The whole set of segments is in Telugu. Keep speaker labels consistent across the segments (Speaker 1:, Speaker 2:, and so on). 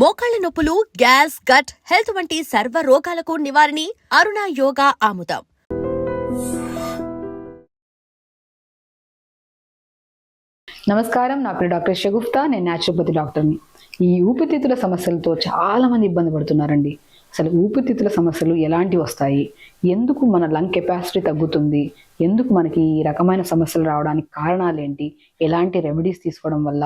Speaker 1: మోకాళ్ల నొప్పులు, గ్యాస్, గట్ హెల్త్ వంటి సర్వ రోగాలకు నివారణి అరుణ యోగా ఆముదం.
Speaker 2: నమస్కారం, నా పేరు డాక్టర్ షగుఫ్తా. నేను న్యాచురోపతి డాక్టర్ని. ఈ ఊపిరితిత్తుల సమస్యలతో చాలా మంది ఇబ్బంది పడుతున్నారండి. అసలు ఊపిరితిత్తుల సమస్యలు ఎలాంటివి వస్తాయి, ఎందుకు మన లంగ్ కెపాసిటీ తగ్గుతుంది, ఎందుకు మనకి ఈ రకమైన సమస్యలు రావడానికి కారణాలు ఏంటి, ఎలాంటి రెమెడీస్ తీసుకోవడం వల్ల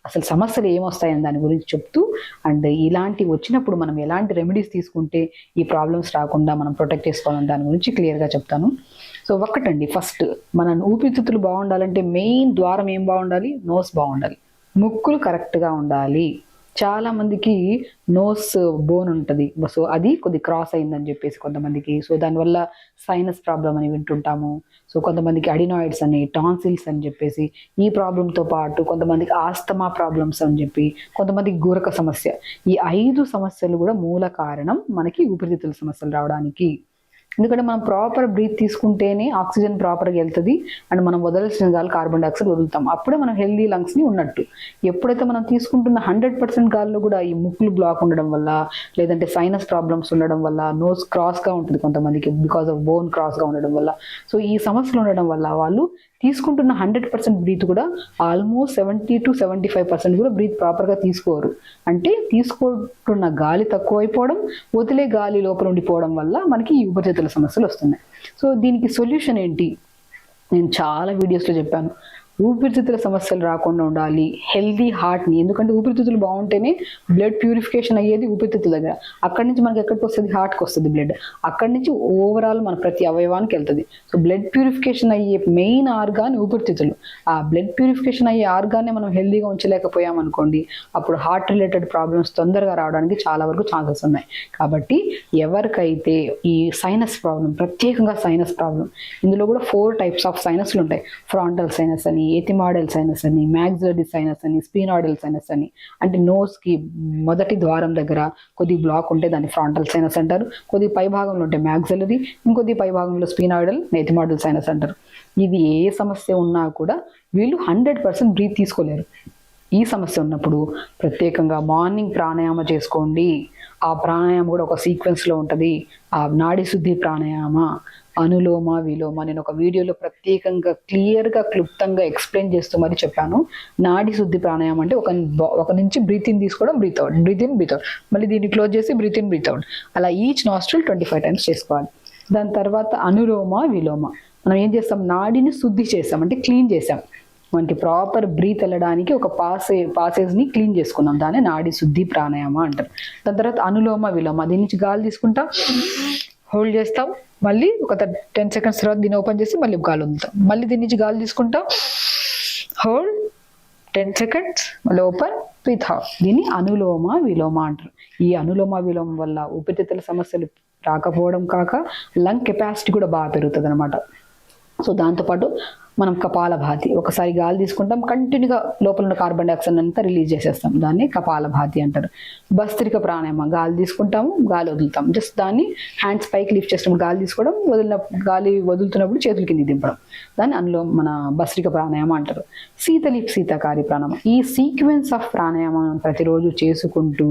Speaker 2: అసలు సమస్యలు ఏమొస్తాయని దాని గురించి చెప్తూ, అండ్ ఇలాంటివి వచ్చినప్పుడు మనం ఎలాంటి రెమెడీస్ తీసుకుంటే ఈ ప్రాబ్లమ్స్ రాకుండా మనం ప్రొటెక్ట్ చేసుకోవాలని దాని గురించి క్లియర్గా చెప్తాను. సో ఒకటండి, ఫస్ట్ మన ఊపిరితిత్తులు బాగుండాలంటే మెయిన్ ద్వారం ఏం బాగుండాలి? నోస్ బాగుండాలి, ముక్కులు కరెక్ట్గా ఉండాలి. చాలా మందికి నోస్ బోన్ ఉంటుంది, సో అది కొద్ది క్రాస్ అయిందని చెప్పేసి కొంతమందికి, సో దానివల్ల సైనస్ ప్రాబ్లం అని వింటుంటాము. సో కొంతమందికి అడినాయిడ్స్ అని, టాన్సిల్స్ అని చెప్పేసి ఈ ప్రాబ్లంతో పాటు కొంతమందికి ఆస్తమా ప్రాబ్లమ్స్ అని చెప్పి, కొంతమందికి గూరక సమస్య. ఈ 5 సమస్యలు కూడా మూల కారణం మనకి ఊపిరితిత్తుల సమస్యలు రావడానికి. ఎందుకంటే మనం ప్రాపర్ బ్రీత్ తీసుకుంటేనే ఆక్సిజన్ ప్రాపర్గా వెళ్తుంది, అండ్ మనం వదలాల్సిన గాలి కార్బన్ డైఆక్సైడ్ వదులుతాం, అప్పుడే మనం హెల్దీ లంగ్స్ని ఉన్నట్టు. ఎప్పుడైతే మనం తీసుకుంటున్న 100% గాల్లో కూడా ఈ ముక్కులు బ్లాక్ ఉండడం వల్ల, లేదంటే సైనస్ ప్రాబ్లమ్స్ ఉండడం వల్ల, నోస్ క్రాస్గా ఉంటుంది కొంతమందికి బికాస్ ఆఫ్ బోన్ క్రాస్గా ఉండడం వల్ల, సో ఈ సమస్యలు ఉండడం వల్ల వాళ్ళు తీసుకుంటున్న 100% బ్రీత్ కూడా ఆల్మోస్ట్ 70 to 75% కూడా బ్రీత్ ప్రాపర్గా తీసుకోరు. అంటే తీసుకుంటున్న గాలి తక్కువ అయిపోవడం, వదిలే గాలి లోపల ఉండిపోవడం వల్ల మనకి ఈ ఊపిరితిత్తుల సమస్యలు వస్తున్నాయి. సో దీనికి సొల్యూషన్ ఏంటి? నేను చాలా వీడియోస్లో చెప్పాను. ఊపిరితిత్తుల సమస్యలు రాకుండా ఉండాలి, హెల్దీ హార్ట్ని. ఎందుకంటే ఊపిరితిత్తులు బాగుంటేనే బ్లడ్ ప్యూరిఫికేషన్ అయ్యేది ఊపిరితిత్తుల దగ్గర. అక్కడి నుంచి మనకి ఎక్కడికి వస్తుంది? హార్ట్కి వస్తుంది బ్లడ్. అక్కడి నుంచి ఓవరాల్ మన ప్రతి అవయవానికి వెళ్తుంది. సో బ్లడ్ ప్యూరిఫికేషన్ అయ్యే మెయిన్ ఆర్గాన్ ఊపిరితిత్తులు. ఆ బ్లడ్ ప్యూరిఫికేషన్ అయ్యే ఆర్గాన్ని మనం హెల్దీగా ఉంచలేకపోయామనుకోండి, అప్పుడు హార్ట్ రిలేటెడ్ ప్రాబ్లమ్స్ తొందరగా రావడానికి చాలా వరకు ఛాన్సెస్ ఉన్నాయి. కాబట్టి ఎవరికైతే ఈ సైనస్ ప్రాబ్లం, ప్రత్యేకంగా సైనస్ ప్రాబ్లం, ఇందులో కూడా 4 types ఆఫ్ సైనస్లు ఉంటాయి. ఫ్రాంటల్ సైనస్ అని, ఎథిమాయిడల్ సైనస్ అని, మ్యాక్సిలరీ సైనస్ అని, స్పినాయిడల్ సైనస్ అని. అంటే నోస్ కి మొదటి ద్వారం దగ్గర కొద్ది బ్లాక్ ఉంటే దాన్ని ఫ్రాంటల్ సైనస్ అంటారు, కొద్ది పై భాగంలో ఉంటే మ్యాక్సిలరీ, ఇంకొద్ది పై భాగంలో స్పినాయిడల్, ఎథిమాయిడల్ సైనస్ అంటారు. ఇది ఏ సమస్య ఉన్నా కూడా వీళ్ళు 100% బ్రీత్ తీసుకోలేరు. ఈ సమస్య ఉన్నప్పుడు ప్రత్యేకంగా మార్నింగ్ ప్రాణాయామ చేసుకోండి. ఆ ప్రాణాయామం కూడా ఒక సీక్వెన్స్లో ఉంటుంది. ఆ నాడి శుద్ధి ప్రాణాయామ, అనులోమ విలోమ, నేను ఒక వీడియోలో ప్రత్యేకంగా క్లియర్గా క్లుప్తంగా ఎక్స్ప్లెయిన్ చేస్తూ మరి చెప్పాను. నాడి శుద్ధి ప్రాణాయామం అంటే ఒక నుంచి బ్రీత్ ఇన్ తీసుకోవడం, breath out, breath in, breath out, మళ్ళీ దీన్ని క్లోజ్ చేసి బ్రీత్ ఇన్, బ్రీత్ అవుట్, అలా ఈచ్ నాస్ట్రిల్ 25 times చేసుకోవాలి. దాని తర్వాత అనులోమ విలోమ, మనం ఏం చేస్తాం? నాడిని శుద్ధి చేస్తాం, అంటే క్లీన్ చేసాం. మనకి ప్రాపర్ బ్రీత్ వెళ్ళడానికి ఒక పాసేజ్ని క్లీన్ చేసుకున్నాం, దాన్ని నాడి శుద్ధి ప్రాణాయామ అంటారు. దాని తర్వాత అనులోమ విలోమ, దీని నుంచి గాలి తీసుకుంటాం, హోల్డ్ చేస్తాం, మళ్ళీ ఒక 10 seconds తర్వాత దీన్ని ఓపెన్ చేసి మళ్ళీ గాలి వదులుతాం, మళ్ళీ దీని నుంచి గాలి తీసుకుంటాం, హోల్డ్ 10 seconds, మళ్ళీ ఓపెన్, బ్రీత్ అవుట్. దీన్ని అనులోమ విలోమ అంటారు. ఈ అనులోమ విలోమం వల్ల ఊపిరితిత్తుల సమస్యలు రాకపోవడం కాక లంగ్ కెపాసిటీ కూడా బాగా పెరుగుతుంది అనమాట. సో దాంతోపాటు మనం కపాలభాతి, ఒకసారి గాలి తీసుకుంటాం, కంటిన్యూగా లోపల ఉన్న కార్బన్ డైఆక్సైడ్ అంతా రిలీజ్ చేసేస్తాం, దాన్ని కపాలభాతి అంటారు. భస్త్రిక ప్రాణాయామ, గాలి తీసుకుంటాము, గాలి వదులుతాం, జస్ట్ దాన్ని హ్యాండ్స్ పైకి లిఫ్ట్ చేసినప్పుడు గాలి తీసుకోవడం, గాలి వదులుతున్నప్పుడు చేతుల కింద దింపడం, దాన్ని మన భస్త్రిక ప్రాణాయామ అంటారు. శీతకారి ప్రాణాయామం. ఈ సీక్వెన్స్ ఆఫ్ ప్రాణాయామం ప్రతిరోజు చేసుకుంటూ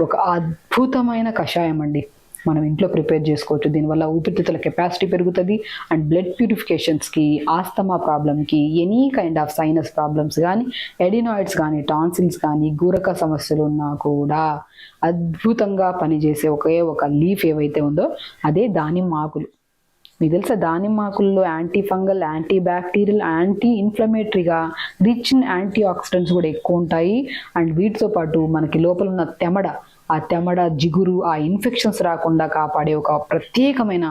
Speaker 2: ఒక అద్భుతమైన కషాయం అండి మనం ఇంట్లో ప్రిపేర్ చేసుకోవచ్చు. దీనివల్ల ఊపిరితిత్తుల కెపాసిటీ పెరుగుతుంది, అండ్ బ్లడ్ ప్యూరిఫికేషన్స్కి, ఆస్తమా ప్రాబ్లంకి, any kind of sinus problems కానీ, ఎడినాయిడ్స్ కానీ, టాన్సిల్స్ కానీ, గూరక సమస్యలు ఉన్నా కూడా అద్భుతంగా పనిచేసే ఒకే ఒక లీఫ్ ఏవైతే ఉందో అదే దానిమ్మ ఆకులు. మీకు తెలుసా, దానిమ్మ ఆకుల్లో యాంటీ ఫంగల్, యాంటీ బ్యాక్టీరియల్, యాంటీ ఇన్ఫ్లమేటరీగా రిచ్ ఇన్ యాంటీ ఆక్సిడెంట్స్ కూడా ఎక్కువ ఉంటాయి. అండ్ వీటితో పాటు మనకి లోపల ఉన్న తెమడ, జిగురు, ఆ ఇన్ఫెక్షన్స్ రాకుండా కాపాడే ఒక ప్రత్యేకమైన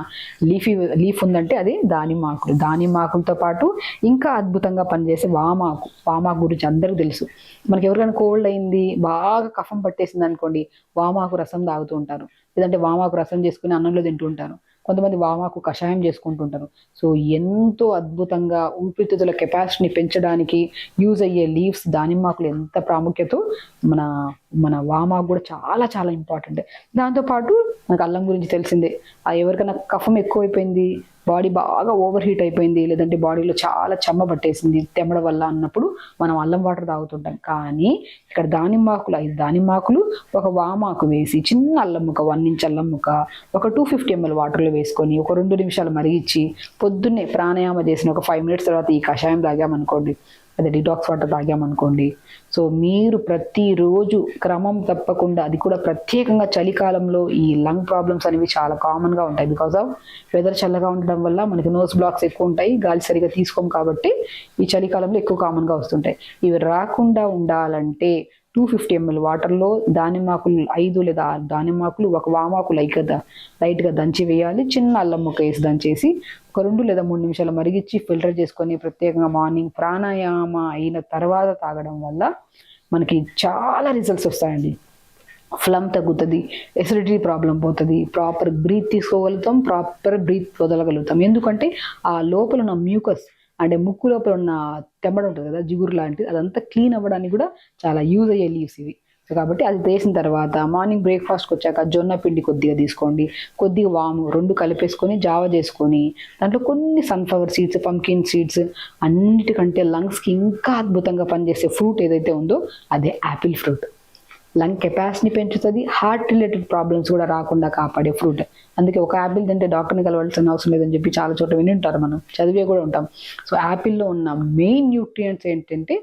Speaker 2: లీఫ్ ఉందంటే అది దానిమ్మ ఆకులు. దానిమ్మ ఆకులతో పాటు ఇంకా అద్భుతంగా పనిచేసే వామాకు గురించి అందరికీ తెలుసు. మనకి ఎవరికైనా కోల్డ్ అయింది, బాగా కఫం పట్టేసింది అనుకోండి, వామాకు రసం తాగుతూ ఉంటారు, లేదంటే వామాకు రసం చేసుకుని అన్నంలో తింటూ ఉంటారు. కొంతమంది వామాకు కషాయం చేసుకుంటుంటారు. సో ఎంతో అద్భుతంగా ఊపిరితిత్తుల కెపాసిటీని పెంచడానికి యూజ్ అయ్యే లీవ్స్ దానిమ్మాకులు ఎంత ప్రాముఖ్యత, మన వామాకు కూడా చాలా చాలా ఇంపార్టెంట్. దాంతోపాటు మనకు అల్లం గురించి తెలిసిందే. ఎవరికైనా కఫం ఎక్కువైపోయింది, బాడీ బాగా ఓవర్ హీట్ అయిపోయింది, లేదంటే బాడీలో చాలా చెమ్మ పట్టేసింది తెమ్మడం వల్ల అన్నప్పుడు మనం అల్లం వాటర్ తాగుతుంటాం. కానీ ఇక్కడ దానిమ్మాకులు 5 దానిమ్మాకులు, ఒక వామాకు వేసి చిన్న అల్లం ముక్క 1 ఇంచ్ అల్లం ముక్క ఒక 250 ml వాటర్లో వేసుకొని ఒక 2 నిమిషాలు మరిగించి పొద్దున్నే ప్రాణాయామ చేసిన ఒక 5 minutes తర్వాత ఈ కషాయం తాగామనుకోండి, అదే డిటాక్స్ వాటర్ తాగామనుకోండి, సో మీరు ప్రతిరోజు క్రమం తప్పకుండా, అది కూడా ప్రత్యేకంగా చలికాలంలో ఈ లంగ్ ప్రాబ్లమ్స్ అనేవి చాలా కామన్గా ఉంటాయి. బికాస్ ఆఫ్ వెదర్ చల్లగా ఉండడం వల్ల మనకి నోస్ బ్లాక్స్ ఎక్కువ ఉంటాయి, గాలి సరిగా తీసుకోం కాబట్టి ఈ చలికాలంలో ఎక్కువ కామన్గా వస్తుంటాయి. ఇవి రాకుండా ఉండాలంటే 250 ml వాటర్లో దానిమ్మాకులు 5 లేదా 6 దానిమ్మాకులు, ఒక వామాకు లైట్గా దంచి వేయాలి, చిన్న అల్లం ముక్క వేసి దంచేసి ఒక 2 లేదా 3 నిమిషాలు మరిగించి ఫిల్టర్ చేసుకొని ప్రత్యేకంగా మార్నింగ్ ప్రాణాయామ అయిన తర్వాత తాగడం వల్ల మనకి చాలా రిజల్ట్స్ వస్తాయండి. ఫ్లమ్ తగ్గుతుంది, ఎసిడిటీ ప్రాబ్లం పోతుంది, ప్రాపర్ బ్రీత్ తీసుకోగలుగుతాం, ప్రాపర్ బ్రీత్ వదలగలుగుతాం. ఎందుకంటే ఆ లోపల ఉన్న మ్యూకస్ అంటే ముక్కు లోపల ఉన్న తెమ్మడ ఉంటుంది కదా, జిగురు లాంటిది, అదంతా క్లీన్ అవ్వడానికి కూడా చాలా యూజ్ అయ్యే లీవ్స్ ఇవి. సో కాబట్టి అది వేసిన తర్వాత మార్నింగ్ బ్రేక్ఫాస్ట్కి వచ్చాక జొన్న పిండి కొద్దిగా తీసుకోండి, కొద్దిగా వాము 2 కలిపేసుకొని జావ చేసుకొని దాంట్లో కొన్ని సన్ఫ్లవర్ సీడ్స్, పంకిన్ సీడ్స్, అన్నిటికంటే లంగ్స్కి ఇంకా అద్భుతంగా పనిచేసే ఫ్రూట్ ఏదైతే ఉందో అదే యాపిల్ ఫ్రూట్. లంగ్ కెపాసిటీ పెంచుతుంది, హార్ట్ రిలేటెడ్ ప్రాబ్లమ్స్ కూడా రాకుండా కాపాడే ఫ్రూట్. అందుకే ఒక యాపిల్ తింటే డాక్టర్ని కలవాల్సిన అవసరం లేదని చెప్పి చాలా చోట్ల విని ఉంటారు, మనం చదివే కూడా ఉంటాం. సో యాపిల్లో ఉన్న మెయిన్ న్యూట్రియంట్స్ ఏంటంటే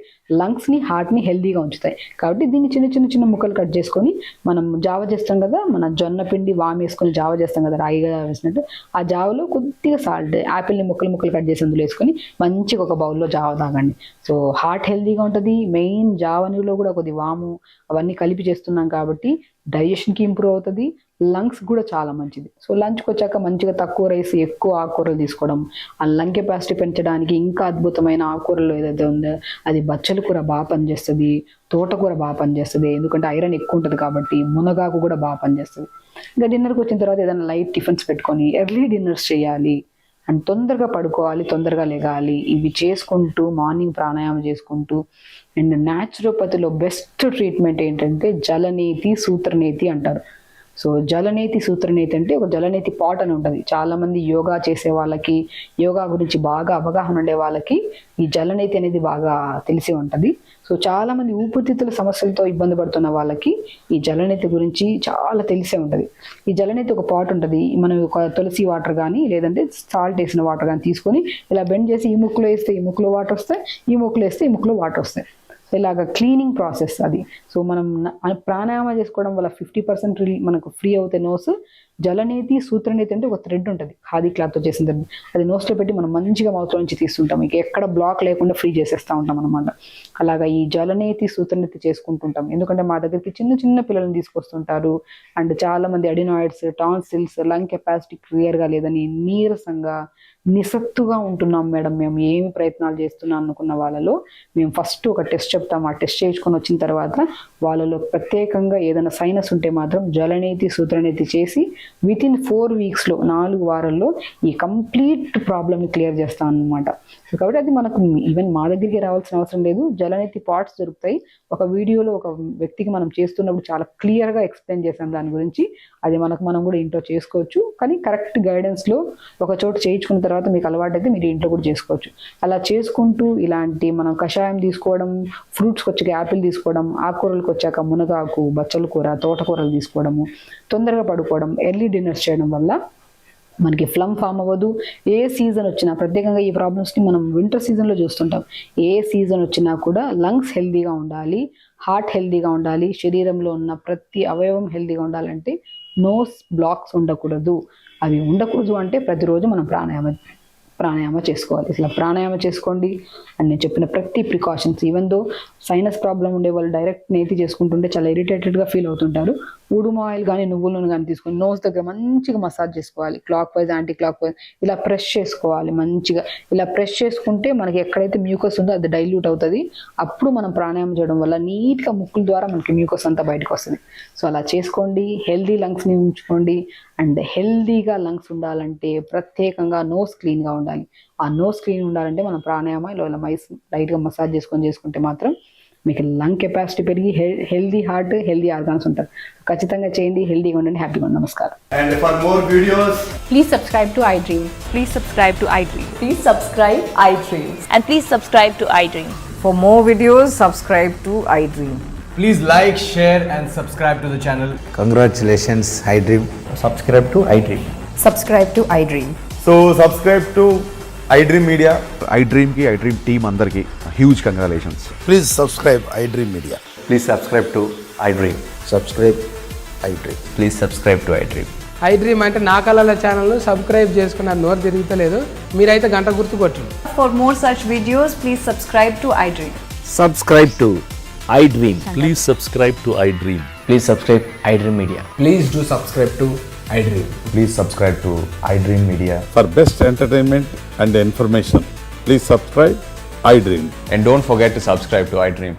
Speaker 2: లంగ్స్ని, హార్ట్ని హెల్దీగా ఉంచుతాయి. కాబట్టి దీన్ని చిన్న ముక్కలు కట్ చేసుకొని మనం జావ చేస్తాం కదా, మన జొన్న పిండి వామ్ వేసుకొని జావ చేస్తాం కదా, రాయిగా వేసినట్టు, ఆ జావలో కొద్దిగా సాల్ట్, యాపిల్ని ముక్కలు కట్ చేసి అందులో వేసుకొని మంచిగా ఒక బౌల్లో జావ తాగండి. సో హార్ట్ హెల్దీగా ఉంటుంది. మెయిన్ జావ నీళ్ళలో కూడా కొద్ది వాము అవన్నీ కలిపి చేస్తున్నాం కాబట్టి డైజెషన్కి ఇంప్రూవ్ అవుతుంది, లంగ్స్ కూడా చాలా మంచిది. సో లంచ్కి వచ్చాక మంచిగా తక్కువ రైస్, ఎక్కువ ఆకుకూరలు తీసుకోవడం, ఆ లంగ్ కెపాసిటీ పెంచడానికి ఇంకా అద్భుతమైన ఆకుకూరలు ఏదైతే ఉందో అది బచ్చల కూర బాగా పనిచేస్తుంది, తోటకూర బాగా పనిచేస్తుంది, ఎందుకంటే ఐరన్ ఎక్కువ ఉంటుంది కాబట్టి, మునగాకు కూడా బాగా పనిచేస్తుంది. ఇంకా డిన్నర్కి వచ్చిన తర్వాత ఏదైనా లైట్ టిఫిన్స్ పెట్టుకొని ఎర్లీ డిన్నర్స్ చేయాలి అండ్ తొందరగా పడుకోవాలి, తొందరగా లెగాలి. ఇవి చేసుకుంటూ మార్నింగ్ ప్రాణాయామం చేసుకుంటూ, అండ్ న్యాచురోపతిలో బెస్ట్ ట్రీట్మెంట్ ఏంటంటే జలనేతి, సూత్రనేతి అంటారు. సో జలనేతి, సూత్రనేతి అంటే ఒక జలనేతి పాట్ అని ఉంటుంది. చాలామంది యోగా చేసే వాళ్ళకి, యోగా గురించి బాగా అవగాహన ఉండే వాళ్ళకి ఈ జలనేతి అనేది బాగా తెలిసి ఉంటుంది. సో చాలామంది ఊపిరితిత్తుల సమస్యలతో ఇబ్బంది పడుతున్న వాళ్ళకి ఈ జలనేతి గురించి చాలా తెలిసే ఉంటుంది. ఈ జలనేతి ఒక పాట్ ఉంటుంది, మనం ఒక తులసి వాటర్ కానీ లేదంటే సాల్ట్ వేసిన వాటర్ కానీ తీసుకొని ఇలా బెండ్ చేసి ఈ ముక్కులో వేస్తే ఈ ముక్కులో వాటర్ వస్తాయి, ఈ ముక్కులో వేస్తే ఈ ముక్కులో వాటర్ వస్తాయి. ఇలాగ క్లీనింగ్ ప్రాసెస్ అది. సో మనం ప్రాణాయామం చేసుకోవడం వల్ల 50% మనకు ఫ్రీ అవుతాయి నోస్. జలనేతి, సూత్రనేతి అంటే ఒక థ్రెడ్ ఉంటుంది, ఖాదీ క్లాత్తో చేసిన థ్రెడ్, అది నోస్లో పెట్టి మనం మంచిగా మౌత్లో నుంచి తీస్తుంటాం, ఇక ఎక్కడ బ్లాక్ లేకుండా ఫ్రీ చేసేస్తూ ఉంటాం అనమాట. అలాగా ఈ జలనేతి, సూత్రనేతి చేసుకుంటుంటాం. ఎందుకంటే మా దగ్గరికి చిన్న పిల్లల్ని తీసుకొస్తుంటారు, అండ్ చాలా మంది అడినాయిడ్స్, టాన్సిల్స్, లంగ్ కెపాసిటీ క్లియర్గా లేదని నీరసంగా నిస్సత్తుగా ఉంటున్నాం మేడం, మేము ఏమి ప్రయత్నాలు చేస్తున్నాం అనుకున్న వాళ్ళలో మేము ఫస్ట్ ఒక టెస్ట్ చెప్తాం. ఆ టెస్ట్ చేయించుకొని వచ్చిన తర్వాత వాళ్ళలో ప్రత్యేకంగా ఏదైనా సైనస్ ఉంటే మాత్రం జలనేతి, సూత్రనేతి చేసి వితిన్ 4 వీక్స్లో 4 వారాల్లో ఈ కంప్లీట్ ప్రాబ్లమ్ని క్లియర్ చేస్తాం అనమాట. కాబట్టి అది మనకు ఈవెన్ మా దగ్గరికి రావాల్సిన అవసరం లేదు, జలనేతి పార్ట్స్ దొరుకుతాయి. ఒక వీడియోలో ఒక వ్యక్తికి మనం చేస్తున్నప్పుడు చాలా క్లియర్గా ఎక్స్ప్లెయిన్ చేసాం దాని గురించి, అది మనం కూడా ఇంట్లో చేసుకోవచ్చు. కానీ కరెక్ట్ గైడెన్స్లో ఒక చోట చేయించుకున్న తర్వాత మీకు అలవాటు అయితే మీరు ఇంట్లో కూడా చేసుకోవచ్చు. అలా చేసుకుంటూ ఇలాంటి మనం కషాయం తీసుకోవడం, ఫ్రూట్స్కి వచ్చాక యాపిల్ తీసుకోవడం, ఆకుకూరలకు వచ్చాక మునగాకు, బచ్చల కూర, తోటకూరలు తీసుకోవడము, తొందరగా పడుకోవడం, ఎర్లీ డిన్నర్స్ చేయడం వల్ల మనకి ఫ్లమ్ ఫామ్ అవ్వదు. ఏ సీజన్ వచ్చినా, ప్రత్యేకంగా ఈ ప్రాబ్లమ్స్ని మనం వింటర్ సీజన్లో చూస్తుంటాం, ఏ సీజన్ వచ్చినా కూడా లంగ్స్ హెల్దీగా ఉండాలి, హార్ట్ హెల్దీగా ఉండాలి, శరీరంలో ఉన్న ప్రతి అవయవం హెల్దీగా ఉండాలంటే నోస్ బ్లాక్స్ ఉండకూడదు. అవి ఉండకూడదు అంటే ప్రతిరోజు మనం ప్రాణాయామ చేసుకోవాలి. ఇట్లా ప్రాణాయామ చేసుకోండి. అండ్ నేను చెప్పిన ప్రతి precautions, even though sinus problem ఉండే వాళ్ళు డైరెక్ట్ నేతి చేసుకుంటుంటే చాలా ఇరిటేటెడ్గా ఫీల్ అవుతుంటారు. ఉడుమ ఆయిల్ కానీ నువ్వుల నూనె కానీ తీసుకొని నోస్ దగ్గర మంచిగా మసాజ్ చేసుకోవాలి, clock wise, anti clock wise ఇలా ప్రెస్ చేసుకోవాలి. మంచిగా ఇలా ప్రెస్ చేసుకుంటే మనకి ఎక్కడైతే మ్యూకస్ ఉందో అది డైల్యూట్ అవుతుంది. అప్పుడు మనం ప్రాణాయామం చేయడం వల్ల నీట్గా ముక్కుల ద్వారా మనకి మ్యూకస్ అంతా బయటకు వస్తుంది. సో అలా చేసుకోండి, హెల్దీ లంగ్స్ని ఉంచుకోండి. అండ్ హెల్దీగా లంగ్స్ ఉండాలంటే ప్రత్యేకంగా నోస్ క్లీన్గా ఉండాలి. ఆ నోస్ క్లీన్ ఉండాలంటే మనం ప్రాణాయామ ఇలా లైట్గా మసాజ్ చేసుకుంటే మాత్రం మీకు లంగ్ కెపాసిటీ పెరిగి హెల్దీ హార్ట్, హెల్దీ ఆర్గాన్స్ ఉంటారు. ఖచ్చితంగా చేయండి, హెల్దీగా ఉండండి, హ్యాపీగా ఉండండి. నమస్కారం.
Speaker 3: And for more videos,
Speaker 4: Please subscribe to iDream.
Speaker 1: Please subscribe to iDream.
Speaker 4: Please subscribe iDream.
Speaker 1: And please subscribe to iDream.
Speaker 4: For more videos, subscribe to iDream.
Speaker 5: Please like, share and subscribe to the channel.
Speaker 6: Congratulations, iDream.
Speaker 3: subscribe to iDream.
Speaker 4: Subscribe to iDream.
Speaker 3: So subscribe to iDream Media.
Speaker 7: iDream team అందరికి huge congratulations.
Speaker 6: Please subscribe iDream Media.
Speaker 3: Please subscribe to iDream.
Speaker 6: Subscribe iDream.
Speaker 3: Please subscribe to iDream.
Speaker 8: iDream అంటే నా కళల ఛానల్ను సబ్స్క్రైబ్ చేసుకున్న నోరు తిరుగుతలేదు, మీరైతే గంట గుర్తు కొట్టండి.
Speaker 4: For more such videos, please subscribe to iDream.
Speaker 9: Subscribe to iDream. Please subscribe to iDream.
Speaker 3: Please subscribe iDream Media.
Speaker 5: Please do subscribe to iDream.
Speaker 3: Please subscribe to iDream Media.
Speaker 7: For best entertainment and information, please subscribe iDream.
Speaker 3: And don't forget to subscribe to iDream.